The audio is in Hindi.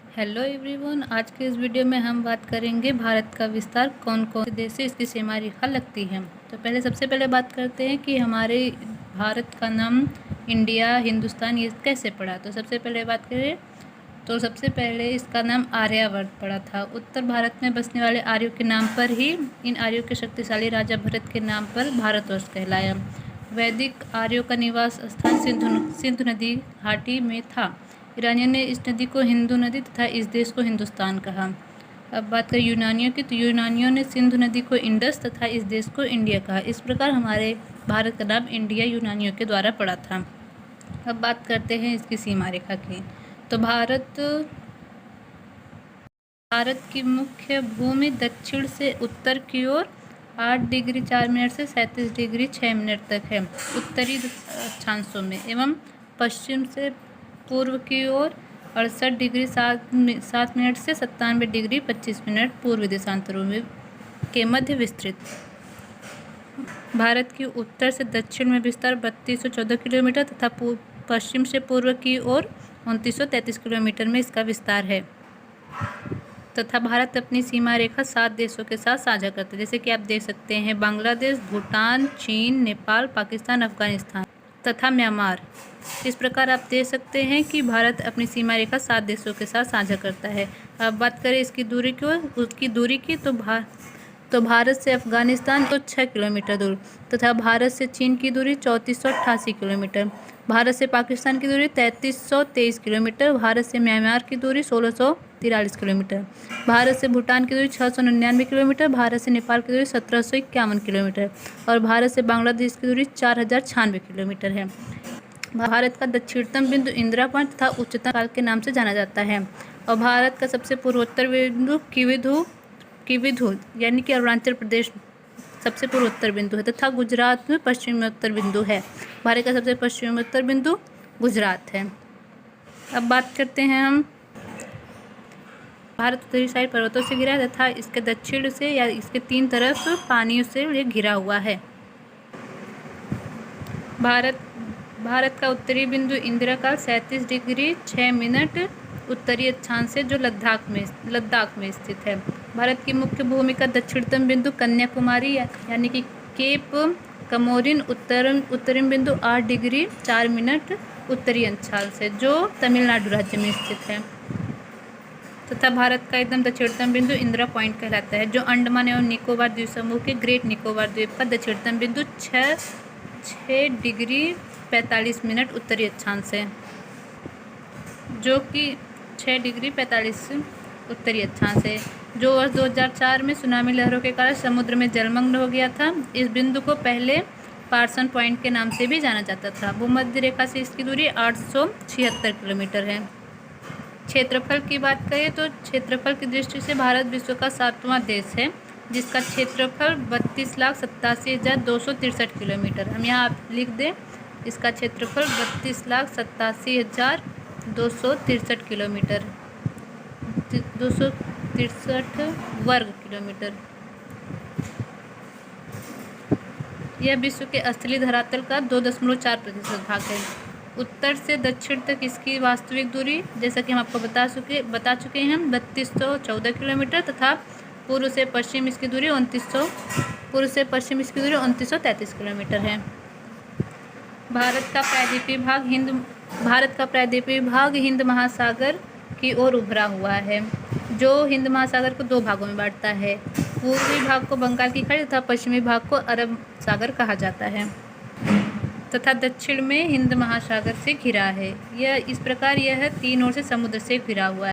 हेलो एवरीवन, आज के इस वीडियो में हम बात करेंगे भारत का विस्तार कौन कौन से देश से इसकी सीमा रेखा लगती है। तो सबसे पहले बात करते हैं कि हमारे भारत का नाम इंडिया, हिंदुस्तान ये कैसे पड़ा। तो सबसे पहले बात करें तो सबसे पहले इसका नाम आर्यावर्त पड़ा था। उत्तर भारत में बसने वाले आर्यों के नाम पर ही इन आर्यों के शक्तिशाली राजा भरत के नाम पर भारतवर्ष कहलाया। वैदिक आर्यों का निवास स्थान सिंधु नदी घाटी में था। ईरानियों ने इस नदी को हिंदू नदी तथा इस देश को हिंदुस्तान कहा। अब बात करें यूनानियों की, तो यूनानियों ने सिंधु नदी को इंडस तथा इस देश को इंडिया कहा। इस प्रकार हमारे भारत का नाम इंडिया यूनानियों के द्वारा पड़ा था। अब बात करते हैं इसकी सीमा रेखा की। तो भारत की मुख्य भूमि दक्षिण से उत्तर की ओर 8 डिग्री 4 मिनट से 37 डिग्री 6 मिनट तक है उत्तरी अक्षांशों में, एवं पश्चिम से पूर्व की ओर 68 डिग्री 7 मिनट से 97 डिग्री 25 मिनट पूर्वी देशांतरों में के मध्य विस्तृत। भारत की उत्तर से दक्षिण में विस्तार 3214 किलोमीटर तथा पश्चिम से पूर्व की ओर 2933 किलोमीटर में इसका विस्तार है तथा भारत अपनी सीमा रेखा 7 देशों के साथ साझा करता है, जैसे कि आप देख सकते हैं बांग्लादेश, भूटान, चीन, नेपाल, पाकिस्तान, अफगानिस्तान तथा म्यांमार। इस प्रकार आप देख सकते हैं कि भारत अपनी सीमा रेखा 7 देशों के साथ साझा करता है। अब बात करें इसकी दूरी की तो भारत से अफगानिस्तान तो 6 किलोमीटर दूर तथा भारत से चीन की दूरी 3488 किलोमीटर, भारत से पाकिस्तान की दूरी 3323 किलोमीटर, भारत से म्यांमार की दूरी 1643 किलोमीटर, भारत से भूटान की दूरी 699 किलोमीटर, भारत से नेपाल की दूरी 1751 किलोमीटर और भारत से बांग्लादेश की दूरी 4096 किलोमीटर है। भारत का दक्षिणतम बिंदु इंदिरा पॉइंट तथा उच्चतम काल के नाम से जाना जाता है और भारत का सबसे पूर्वोत्तर बिंदु किविधु यानी कि अरुणाचल प्रदेश सबसे पूर्वोत्तर बिंदु है तथा गुजरात में पश्चिमोत्तर बिंदु है। भारत का सबसे पश्चिमोत्तर बिंदु गुजरात है। अब बात करते हैं हम भारत उत्तरी साइड पर्वतों से घिरा है तथा इसके दक्षिण से या इसके 3 तरफ पानियों से ये घिरा हुआ है। भारत का उत्तरी बिंदु इंदिरा काल 37 डिग्री 6 मिनट उत्तरी अक्षांश से जो लद्दाख में स्थित है। भारत की मुख्य भूमि का दक्षिणतम बिंदु कन्याकुमारी यानी कि केप कमोरिन उत्तरी बिंदु 8 डिग्री 4 मिनट उत्तरी अक्षांश है जो तमिलनाडु राज्य में स्थित है तथा भारत का एकदम दक्षिणतम बिंदु इंदिरा पॉइंट कहलाता है जो अंडमान एवं निकोबार द्वीप समूह के ग्रेट निकोबार द्वीप का दक्षिणतम बिंदु 6 डिग्री 45 मिनट उत्तरी अक्षांश है जो कि 6 डिग्री 45 उत्तरी अक्षांश है जो वर्ष 2004 में सुनामी लहरों के कारण समुद्र में जलमग्न हो गया था। इस बिंदु को पहले पार्सन पॉइंट के नाम से भी जाना जाता था। भूमध्य रेखा से इसकी दूरी 876 किलोमीटर है। क्षेत्रफल की बात करें तो क्षेत्रफल की दृष्टि से भारत विश्व का 7वां देश है जिसका क्षेत्रफल 32,87,263 किलोमीटर। हम यहाँ लिख दें इसका क्षेत्रफल 32,87,263 किलोमीटर 263 वर्ग किलोमीटर। यह विश्व के स्थलीय धरातल का 2.4% भाग है। उत्तर से दक्षिण तक इसकी वास्तविक दूरी जैसा कि हम आपको बता चुके हैं 3214 किलोमीटर तथा पूर्व से पश्चिम इसकी दूरी 2933 किलोमीटर है। भारत का प्रायद्वीपीय भाग हिंद महासागर की ओर उभरा हुआ है जो हिंद महासागर को 2 भागों में बांटता है। पूर्वी भाग को बंगाल की खाड़ी तथा पश्चिमी भाग को अरब सागर कहा जाता है तथा दक्षिण में हिंद महासागर से घिरा है। इस प्रकार यह 3 ओर से समुद्र से घिरा हुआ है।